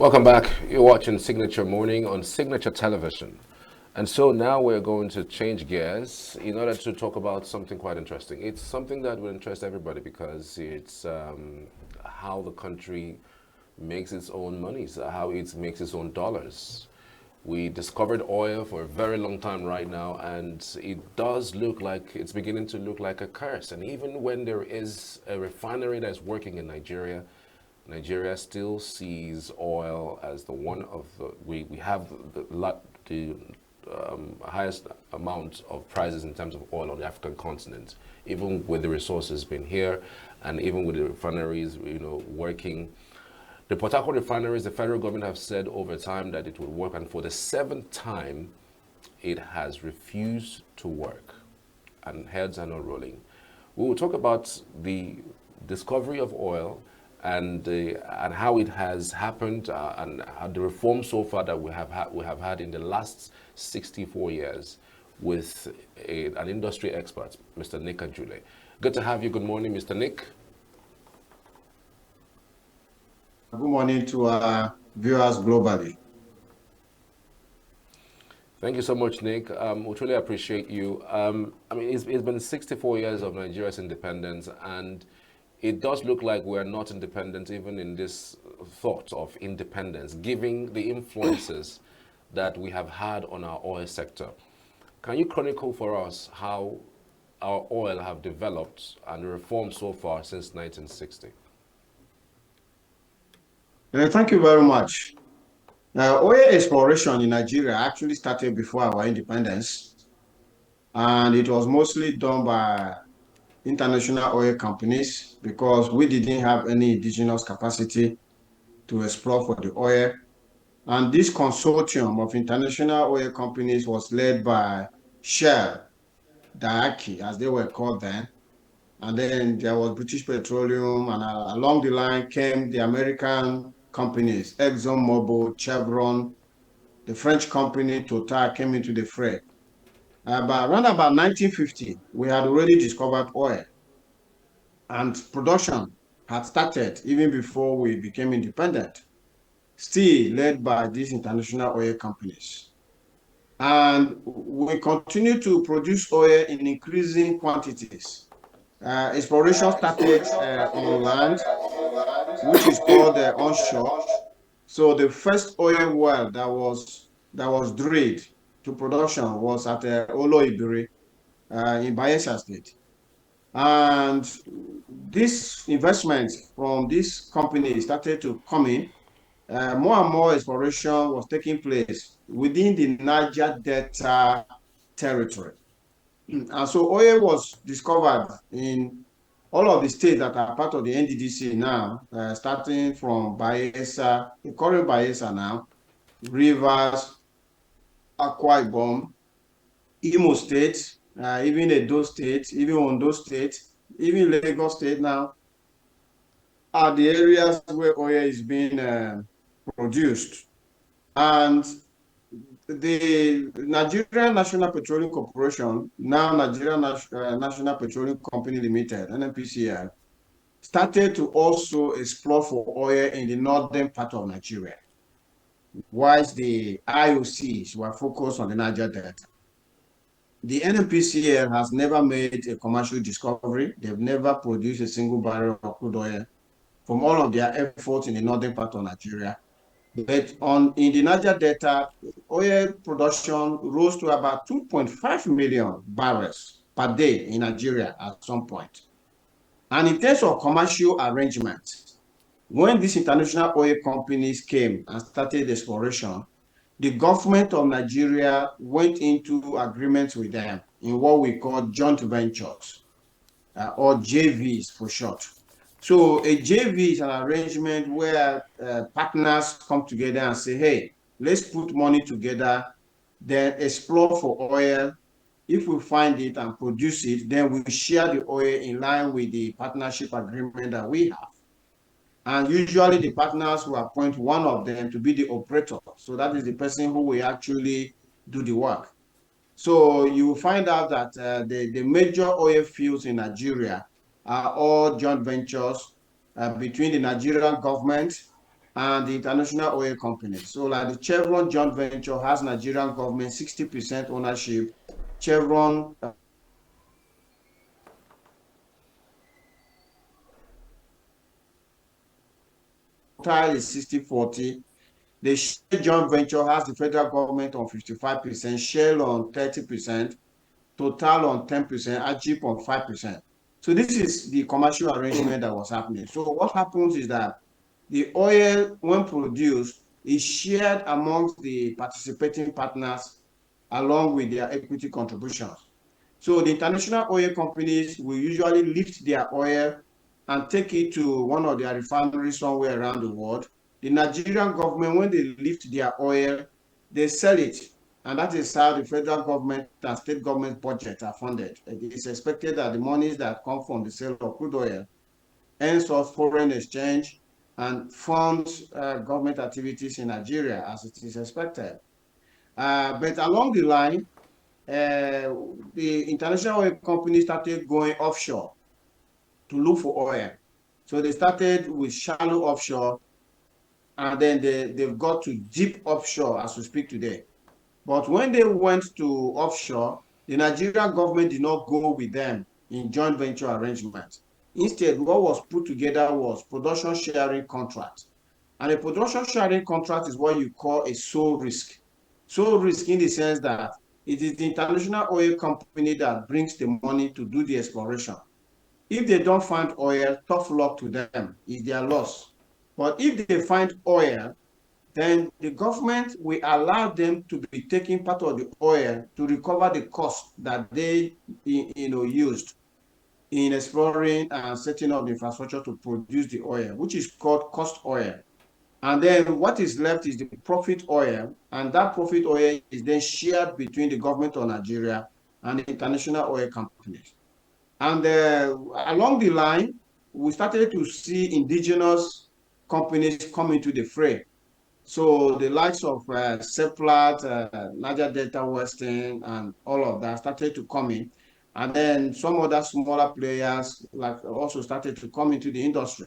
Welcome back. You're watching Signature Morning on Signature Television. And so now we're going to change gears in order to talk about something quite interesting. It's something that will interest everybody because it's how the country makes its own money, so how it makes its own dollars. We discovered oil for a very long time right now, and it does look like it's beginning to look like a curse. And even when there is a refinery that's working in Nigeria, Nigeria still sees oil as the one of the we have the highest amount of prices in terms of oil on the African continent, even with the resources being here, and even with the refineries, working. The Port Harcourt refineries, the federal government have said over time that it would work, and for the seventh time, it has refused to work, and heads are not rolling. We will talk about the discovery of oil and how it has happened and the reforms so far that we have had in the last 64 years with an industry expert, Mr. Nick Ajule. Good to have you. Good morning, Mr. Nick. Good morning to our viewers globally. Thank you so much, Nick. We truly appreciate you. It's been 64 years of Nigeria's independence, and it does look like we're not independent even in this thought of independence, given the influences that we have had on our oil sector. Can you chronicle for us how our oil have developed and reformed so far since 1960? Thank you very much. Oil exploration in Nigeria actually started before our independence, and it was mostly done by international oil companies because we didn't have any indigenous capacity to explore for the oil. And this consortium of international oil companies was led by Shell, Daaki, as they were called then. And then there was British Petroleum, and along the line came the American companies, ExxonMobil, Chevron, the French company Total came into the fray. But around about 1950, we had already discovered oil, and production had started even before we became independent, still led by these international oil companies. And we continue to produce oil in increasing quantities. Exploration started on land, which is called onshore. So the first oil well that was drilled to production was at Oloibiri in Bayelsa State. And this investment from this company started to come in. More and more exploration was taking place within the Niger Delta territory. And so oil was discovered in all of the states that are part of the NDDC now, starting from Bayelsa, the current Bayelsa now, Rivers, Akwa Ibom, Imo State, even Edo State, even Ondo State, even Lagos State now, are the areas where oil is being produced. And the Nigerian National Petroleum Corporation, now Nigerian National Petroleum Company Limited, NNPCL, started to also explore for oil in the northern part of Nigeria, whilst the IOCs were focused on the Niger Delta. The NNPCL has never made a commercial discovery. They've never produced a single barrel of crude oil from all of their efforts in the northern part of Nigeria. But in the Niger Delta, oil production rose to about 2.5 million barrels per day in Nigeria at some point. And in terms of commercial arrangements, when these international oil companies came and started exploration, the government of Nigeria went into agreements with them in what we call joint ventures, or JVs for short. So a JV is an arrangement where partners come together and say, hey, let's put money together, then explore for oil. If we find it and produce it, then we share the oil in line with the partnership agreement that we have. And usually the partners will appoint one of them to be the operator. So that is the person who will actually do the work. So you will find out that the major oil fields in Nigeria are all joint ventures between the Nigerian government, and the international oil companies. So like the Chevron joint venture has Nigerian government 60% ownership. Chevron Total is 60-40. The Shell joint venture has the federal government on 55%, Shell on 30%, Total on 10%, Ajip on 5%. So this is the commercial arrangement that was happening. So what happens is that the oil, when produced, is shared amongst the participating partners along with their equity contributions. So the international oil companies will usually lift their oil and take it to one of their refineries somewhere around the world. The Nigerian government, when they lift their oil, they sell it. And that is how the federal government and state government budgets are funded. It is expected that the monies that come from the sale of crude oil earns us foreign exchange and funds government activities in Nigeria as it is expected. But along the line, the international oil companies started going offshore to look for oil. So they started with shallow offshore, and then they've got to deep offshore as we speak today. But when they went to offshore, the Nigerian government did not go with them in joint venture arrangements. Instead, what was put together was production sharing contract. And a production sharing contract is what you call a sole risk. Sole risk in the sense that it is the international oil company that brings the money to do the exploration. If they don't find oil, tough luck to them, it's their loss. But if they find oil, then the government will allow them to be taking part of the oil to recover the cost that they used in exploring and setting up the infrastructure to produce the oil, which is called cost oil. And then what is left is the profit oil, and that profit oil is then shared between the government of Nigeria and the international oil companies. And along the line, we started to see indigenous companies come into the fray. So the likes of Seplat, Niger Delta Western, and all of that started to come in. And then some other smaller players like also started to come into the industry.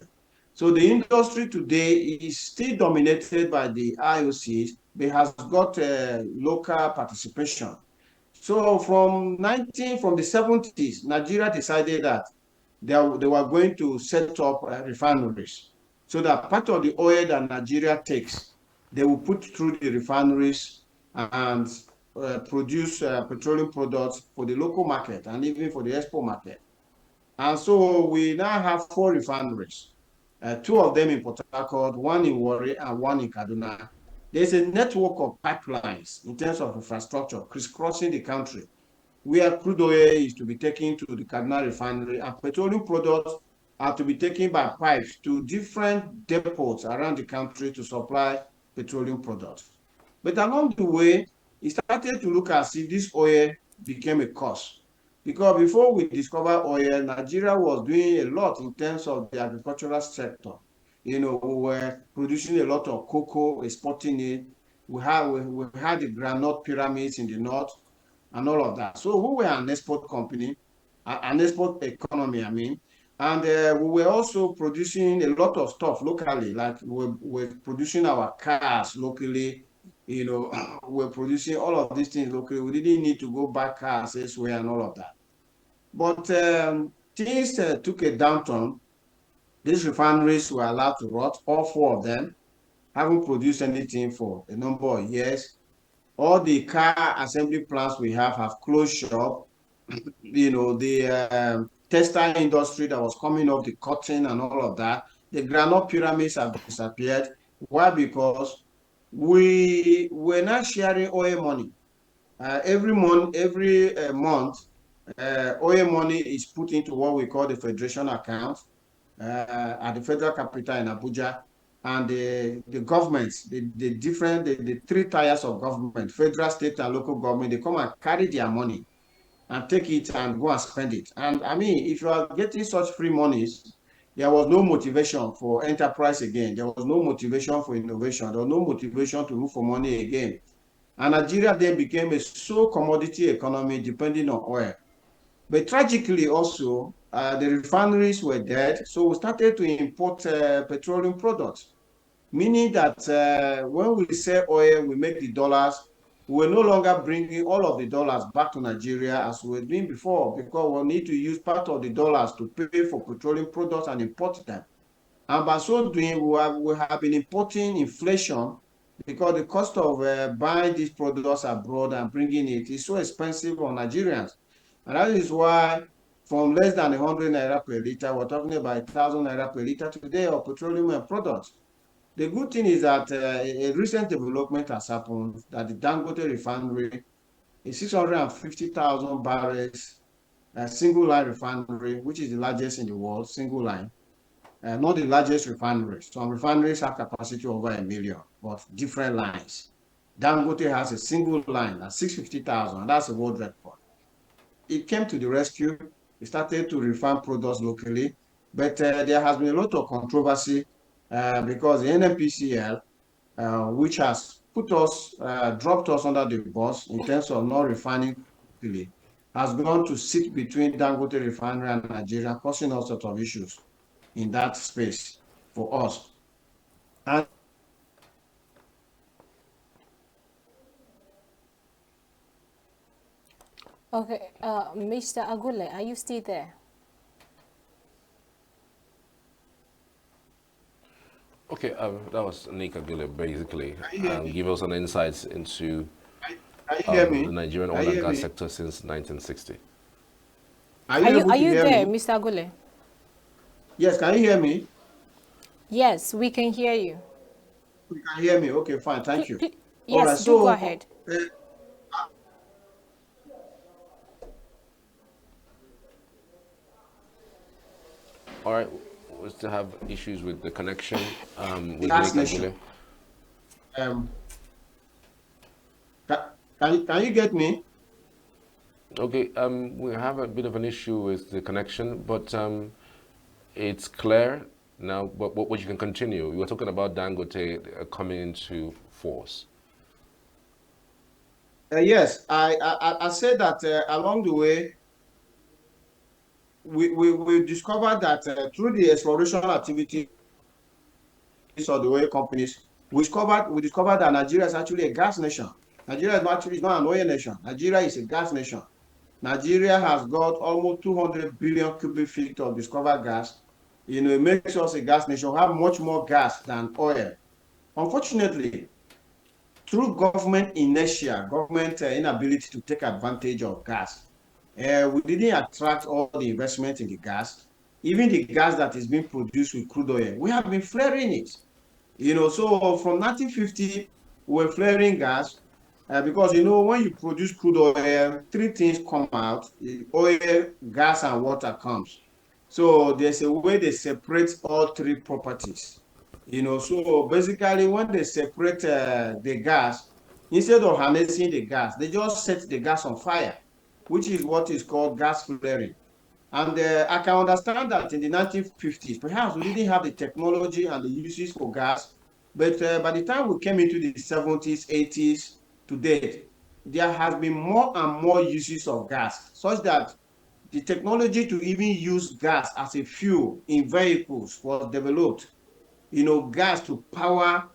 So the industry today is still dominated by the IOCs, but has got local participation. So from the 70s, Nigeria decided that they were going to set up refineries. So that part of the oil that Nigeria takes, they will put through the refineries and produce petroleum products for the local market and even for the export market. And so we now have 4 refineries, 2 of them in Port Harcourt, 1 in Warri, and 1 in Kaduna. There's a network of pipelines in terms of infrastructure crisscrossing the country, where crude oil is to be taken to the Kaduna refinery and petroleum products are to be taken by pipes to different depots around the country to supply petroleum products. But along the way, it started to look as if this oil became a cost. Because before we discovered oil, Nigeria was doing a lot in terms of the agricultural sector. We were producing a lot of cocoa, exporting it. We had the granite pyramids in the north and all of that. So we were an export company, an export economy, I mean. And we were also producing a lot of stuff locally, like we're producing our cars locally, we're producing all of these things locally. We didn't need to go buy cars elsewhere and all of that. But things took a downturn. These refineries were allowed to rot, all 4 of them, haven't produced anything for a number of years. All the car assembly plants we have closed shop. The textile industry that was coming off the cotton and all of that, the granite pyramids have disappeared. Why? Because we're not sharing oil money. Every month, oil money is put into what we call the federation account at the federal capital in Abuja. And the governments, the 3 tiers of government, federal, state, and local government, they come and carry their money and take it and go and spend it. And I mean, if you are getting such free monies, there was no motivation for enterprise again. There was no motivation for innovation. There was no motivation to look for money again. And Nigeria then became a sole commodity economy depending on oil. But tragically also, the refineries were dead. So we started to import petroleum products. meaning that when we sell oil, we make the dollars. We're no longer bringing all of the dollars back to Nigeria as we were doing before, because we'll need to use part of the dollars to pay for petroleum products and import them. And by so doing, we have been importing inflation because the cost of buying these products abroad and bringing it is so expensive on Nigerians. And that is why from less than 100 naira per liter, we're talking about 1,000 naira per liter today of petroleum and products. The good thing is that a recent development has happened that the Dangote refinery is 650,000 barrels, a single line refinery, which is the largest in the world, single line. Not the largest refineries. Some refineries have capacity over 1 million, but different lines. Dangote has a single line at 650,000, and that's a world record. It came to the rescue. It started to refine products locally, but there has been a lot of controversy because the NNPCL, which has dropped us under the bus in terms of not refining locally, has gone to sit between Dangote refinery and Nigeria, causing all sorts of issues in that space for us. And Okay, Mr. Agule, are you still there? Okay, that was Nick Agule basically can you hear me? give us an insights into Can you hear me? the Nigerian Can oil you and hear gas me? sector since 1960. Are you able Are to you hear there, me? Mr. Agule? Yes, can you hear me? Yes, we can hear you. You can hear me. Okay, fine. Thank you. All right. Yes, do go So, ahead. All right, we still have issues with the connection with gas Nick nation. Agule. Um, can you get me? Okay, we have a bit of an issue with the connection, but it's clear now. But what you can continue. You were talking about Dangote coming into force. Yes, I said that along the way, we discovered that through the exploration activities of the oil companies, we discovered that Nigeria is actually a gas nation. Nigeria is not an oil nation. Nigeria is a gas nation. Nigeria has got almost 200 billion cubic feet of discovered gas. It makes us a gas nation. We have much more gas than oil. Unfortunately, through government inertia, government inability to take advantage of gas, we didn't attract all the investment in the gas. Even the gas that is being produced with crude oil, we have been flaring it. So from 1950, we're flaring gas because, when you produce crude oil, three things come out: oil, gas, and water comes. So there's a way they separate all three properties. So basically, when they separate the gas, instead of harnessing the gas, they just set the gas on fire, which is what is called gas flaring. And I can understand that in the 1950s, perhaps we didn't have the technology and the uses for gas. But by the time we came into the 70s, 80s to date, there has been more and more uses of gas, such that the technology to even use gas as a fuel in vehicles was developed. Gas to power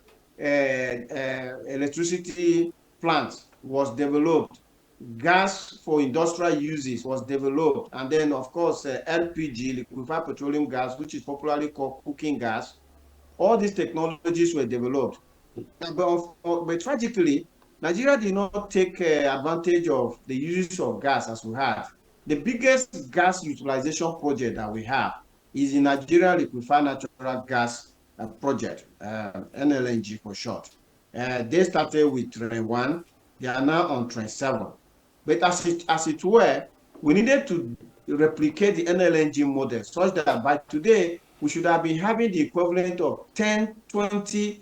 electricity plants was developed. Gas for industrial uses was developed. And then, of course, LPG, liquefied petroleum gas, which is popularly called cooking gas. All these technologies were developed. But tragically, Nigeria did not take advantage of the uses of gas as we have. The biggest gas utilization project that we have is the Nigeria Liquefied Natural Gas Project, NLNG for short. They started with Train 1. They are now on Train 7. But as it were, we needed to replicate the NLNG model such that by today, we should have been having the equivalent of 10, 20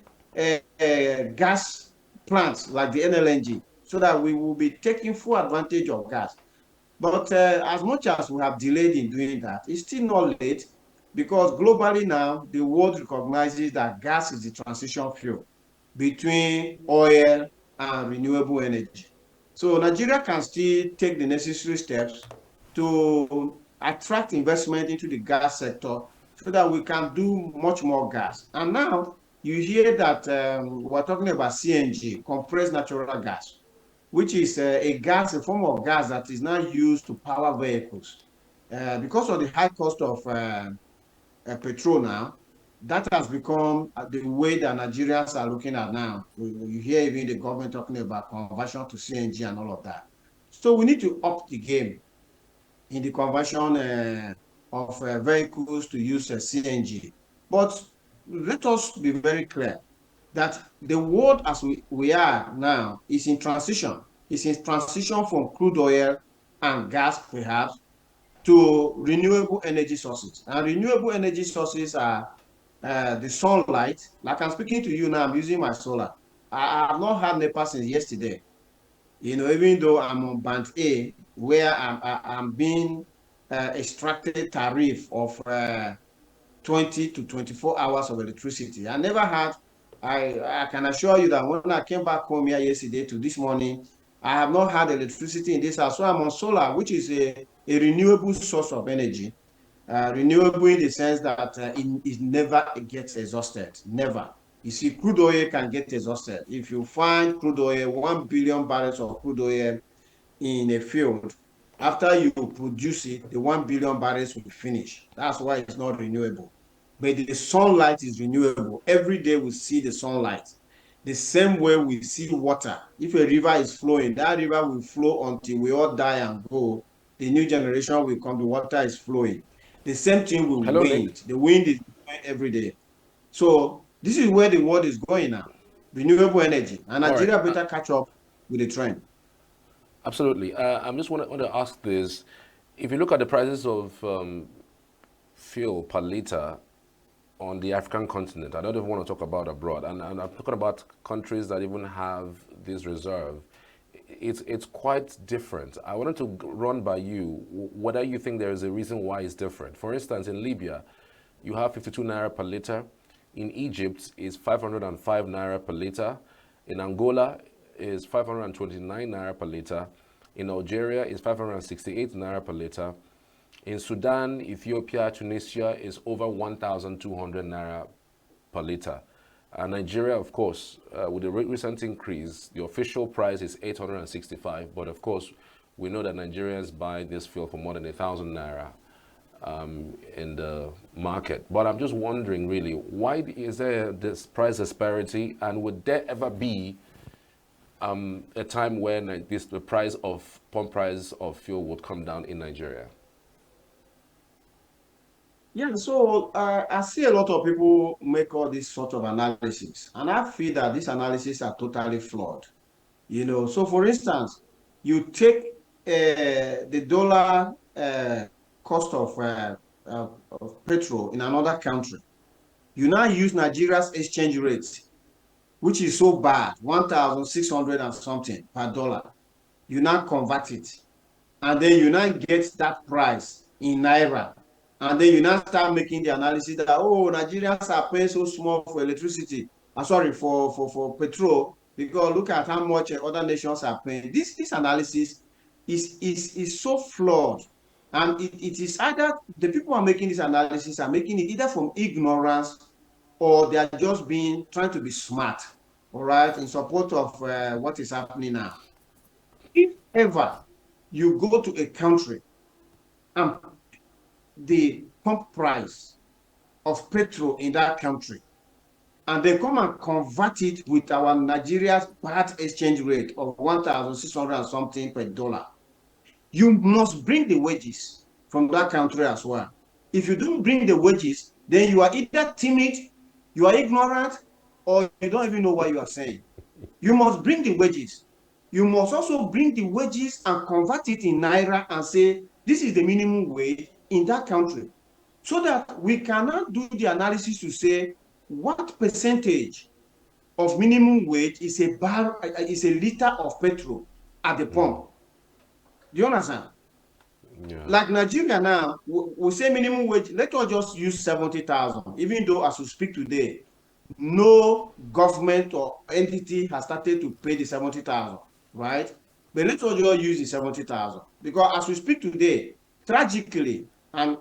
gas plants like the NLNG, so that we will be taking full advantage of gas. But as much as we have delayed in doing that, it's still not late, because globally now, the world recognizes that gas is the transition fuel between oil and renewable energy. So Nigeria can still take the necessary steps to attract investment into the gas sector so that we can do much more gas. And now you hear that we're talking about CNG, compressed natural gas, which is a gas, a form of gas that is now used to power vehicles. Because of the high cost of petrol now, that has become the way that Nigerians are looking at now. You hear even the government talking about conversion to CNG and all of that. So we need to up the game in the conversion of vehicles to use CNG. But let us be very clear that the world as we are now is in transition. It's in transition from crude oil and gas, perhaps, to renewable energy sources. And renewable energy sources are the sunlight. Like I'm speaking to you now, I'm using my solar. I have not had NEPA since yesterday. You know, even though I'm on band A, where I'm being extracted tariff of 20 to 24 hours of electricity. I never had, I can assure you that when I came back home here yesterday to this morning, I have not had electricity in this house. So I'm on solar, which is a renewable source of energy. Renewable in the sense that it never gets exhausted, never. You see, crude oil can get exhausted. If you find crude oil, 1 billion barrels of crude oil in a field, after you produce it, the 1 billion barrels will finish. That's why it's not renewable. But the sunlight is renewable. Every day we see the sunlight. The same way we see water. If a river is flowing, that river will flow until we all die and go. The new generation will come, the water is flowing. The same thing with Hello, Nick. wind. The wind is blowing every day. So this is where the world is going now. Renewable energy. And Nigeria better catch up with the trend. Absolutely. I'm just want to ask this. If you look at the prices of fuel per liter on the African continent, I don't even want to talk about abroad, and I'm talking about countries that even have this reserve. It's quite different. I wanted to run by you whether you think there is a reason why it's different. For instance, in Libya, you have 52 naira per liter. In Egypt, it's 505 naira per liter. In Angola, is 529 naira per liter. In Algeria, is 568 naira per liter. In Sudan, Ethiopia, Tunisia, is over 1,200 naira per liter. Nigeria, of course, with the recent increase, the official price is 865. But of course, we know that Nigerians buy this fuel for more than 1,000 naira in the market. But I'm just wondering, really, why is there this price disparity, and would there ever be a time when the price of pump price of fuel would come down in Nigeria? Yeah, so I see a lot of people make all this sort of analysis, and I feel that these analyses are totally flawed. You know, so for instance, you take the dollar cost of petrol in another country. You now use Nigeria's exchange rate, which is so bad, 1,600 and something per dollar. You now convert it, and then you now get that price in naira. And then you now start making the analysis that, oh, Nigerians are paying so small for electricity, sorry, for petrol, because look at how much other nations are paying. This analysis is so flawed. And it is either the people who are making this analysis are making it either from ignorance, or they are just trying to be smart, all right, in support of what is happening now. If ever you go to a country and the pump price of petrol in that country, and then come and convert it with our Nigeria's bad exchange rate of 1,600 and something per dollar, you must bring the wages from that country as well. If you don't bring the wages, then you are either timid, you are ignorant, or you don't even know what you are saying. You must bring the wages. You must also bring the wages and convert it in naira and say, this is the minimum wage in that country, so that we cannot do the analysis to say what percentage of minimum wage is a liter of petrol at the pump. Do you understand? Yeah. Like Nigeria now, we say minimum wage, let us just use 70,000, even though as we speak today, no government or entity has started to pay the 70,000, right? But let's just use the 70,000, because as we speak today, tragically, and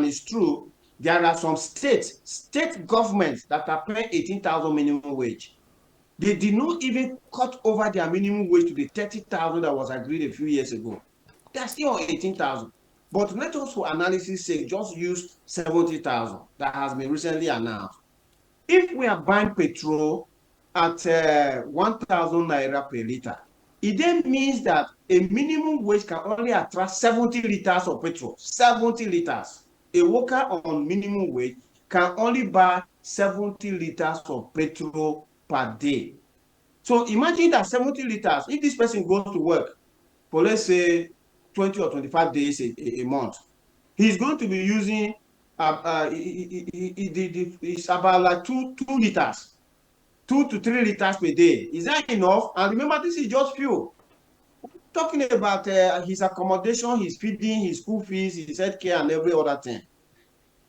it's true, there are some state governments that are paying 18,000 minimum wage. They did not even cut over their minimum wage to the 30,000 that was agreed a few years ago. They're still on 18,000. But let us, for analysis sake, just use 70,000 that has been recently announced. If we are buying petrol at 1,000 naira per liter, it then means that a minimum wage can only attract 70 liters of petrol. 70 liters. A worker on minimum wage can only buy 70 liters of petrol per day. So imagine that 70 liters, if this person goes to work for, let's say, 20 or 25 days a month, he's going to be using it's about like 2 liters, 2 to 3 liters per day. Is that enough? And remember, this is just fuel. Talking about his accommodation, his feeding, his school fees, his healthcare, and every other thing.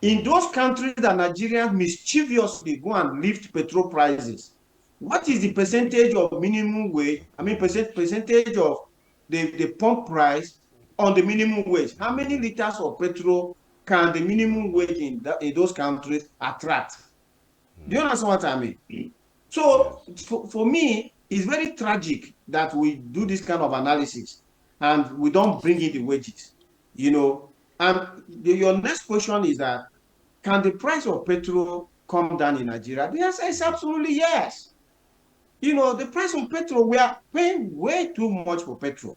In those countries that Nigerians mischievously go and lift petrol prices, what is the percentage of minimum wage? I mean, percentage of the pump price on the minimum wage? How many liters of petrol can the minimum wage in those countries attract? Do you understand what I mean? So for me, it's very tragic that we do this kind of analysis and we don't bring in the wages, you know. And your next question is that, can the price of petrol come down in Nigeria? The answer is absolutely yes. You know, the price of petrol, we are paying way too much for petrol.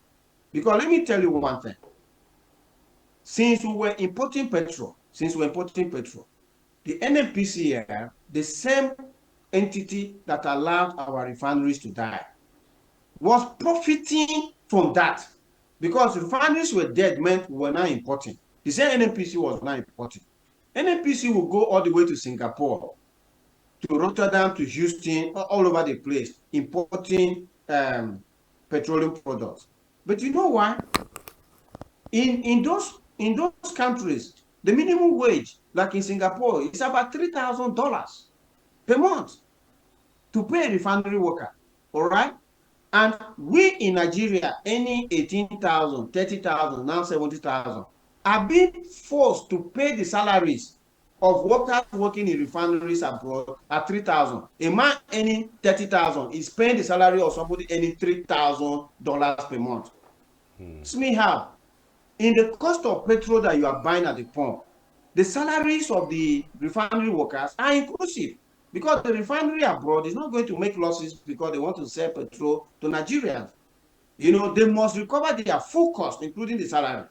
Because let me tell you one thing. Since we were importing petrol, the NNPCL, the same entity that allowed our refineries to die, was profiting from that. Because refineries were dead meant we were not importing. The same NNPC was not importing. NNPC will go all the way to Singapore, to Rotterdam, to Houston, all over the place, importing petroleum products. But you know why? In those countries, the minimum wage, like in Singapore, is about $3,000 per month to pay a refinery worker. All right? And we in Nigeria, any 18,000, 30,000, now 70,000, are being forced to pay the salaries of workers working in refineries abroad at 3,000. A man earning 30,000 is paying the salary of somebody earning $3,000 per month. It's me how? In the cost of petrol that you are buying at the pump, the salaries of the refinery workers are inclusive, because the refinery abroad is not going to make losses because they want to sell petrol to Nigerians. You know, they must recover their full cost, including the salary.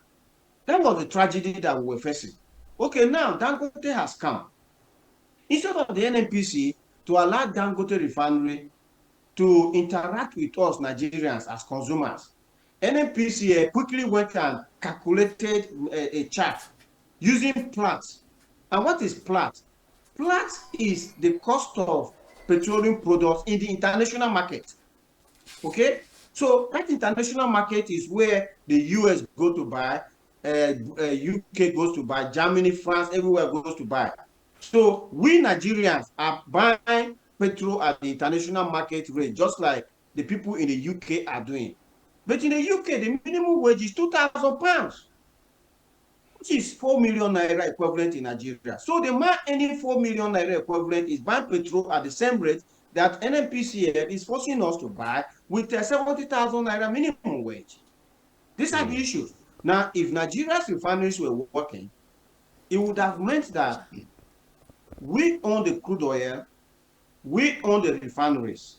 That was the tragedy that we were facing. Okay, now Dangote has come. Instead of the NNPC to allow Dangote refinery to interact with us Nigerians as consumers, NNPC quickly went and calculated a chart using Platts. And what is Platts? Platts is the cost of petroleum products in the international market. Okay? So that international market is where the US go to buy, UK goes to buy, Germany, France, everywhere goes to buy. So we Nigerians are buying petrol at the international market rate, just like the people in the UK are doing. But in the UK, the minimum wage is £2,000, which is 4 million naira equivalent in Nigeria. So the man earning 4 million naira equivalent is buying petrol at the same rate that NNPCL is forcing us to buy with a 70,000 naira minimum wage. These are the issues. Now, if Nigeria's refineries were working, it would have meant that we own the crude oil, we own the refineries.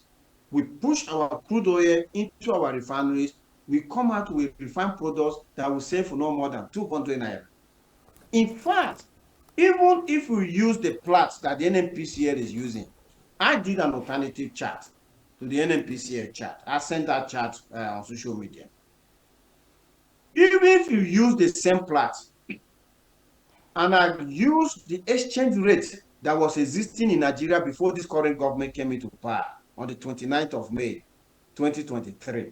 We push our crude oil into our refineries, we come out with refined products that will sell for no more than 200 naira. In fact, even if we use the Platts that the NNPCL is using, I did an alternative chart to the NNPCL chart. I sent that chart on social media. Even if you use the same Platts, and I use the exchange rate that was existing in Nigeria before this current government came into power on the 29th of May, 2023.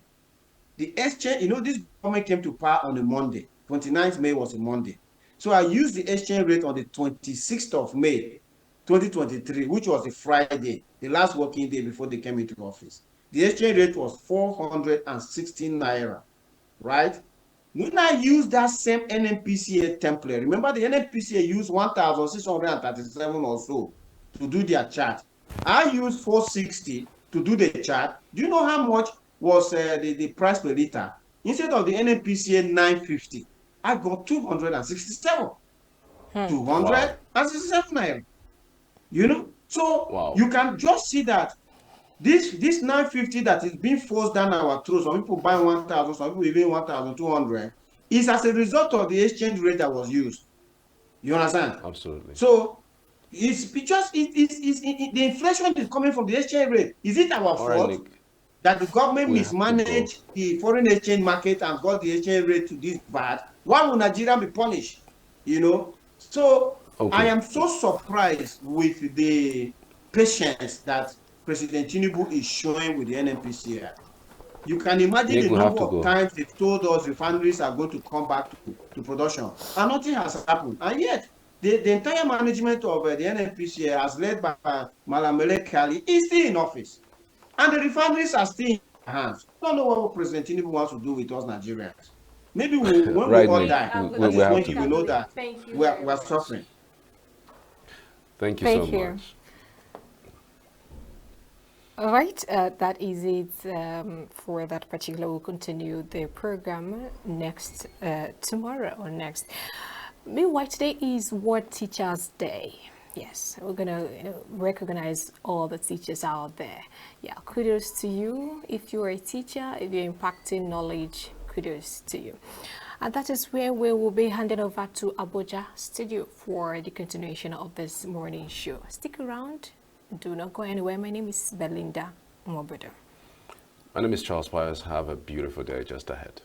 The exchange, you know, this government came to power on a Monday. 29th May was a Monday. So I used the exchange rate on the 26th of May, 2023, which was a Friday, the last working day before they came into office. The exchange rate was 416 naira, right? When I use that same NNPCA template, remember the NNPCA used 1,637 or so to do their chart. I used 460 to do the chart. Do you know how much was the price per liter? Instead of the NNPCA 950, I got 267. 267 naira. You know? So Wow. you can just see that this 950 that is being forced down our throats, some people buy 1,000, some people even 1,200, is as a result of the exchange rate that was used. You understand? Absolutely. So it's just the inflation is coming from the exchange rate. Is it our All right, fault Nick. that the government We have to mismanaged the foreign exchange market and got the exchange rate to this bad? Why will Nigeria be punished? You know? So Okay. I am so surprised with the patience that President Tinubu is showing with the NNPCL. You can imagine Nick, the we have number to of go. times they've told us refineries are going to come back to production, and nothing has happened. And yet, the entire management of the NNPCL, as led by Malamele Kali, is still in office. And the refineries are still in their hands. I don't know what President Tinubu wants to do with us Nigerians. Maybe when we Right, all Nick. die, We that is have when to he will go. know that Thank you we're very much. suffering. Thank you Thank so you. much. All right, that is it for that particular. We'll continue the program next tomorrow or next. Meanwhile, today is World Teachers Day. Yes, we're gonna recognize all the teachers out there. Yeah, kudos to you. If you're a teacher, if you're impacting knowledge, kudos to you. And that is where we will be handing over to Abuja studio for the continuation of this morning show. Stick around. Do not go anywhere. My name is Belinda Mobodo. My name is Charles Pius. Have a beautiful day just ahead.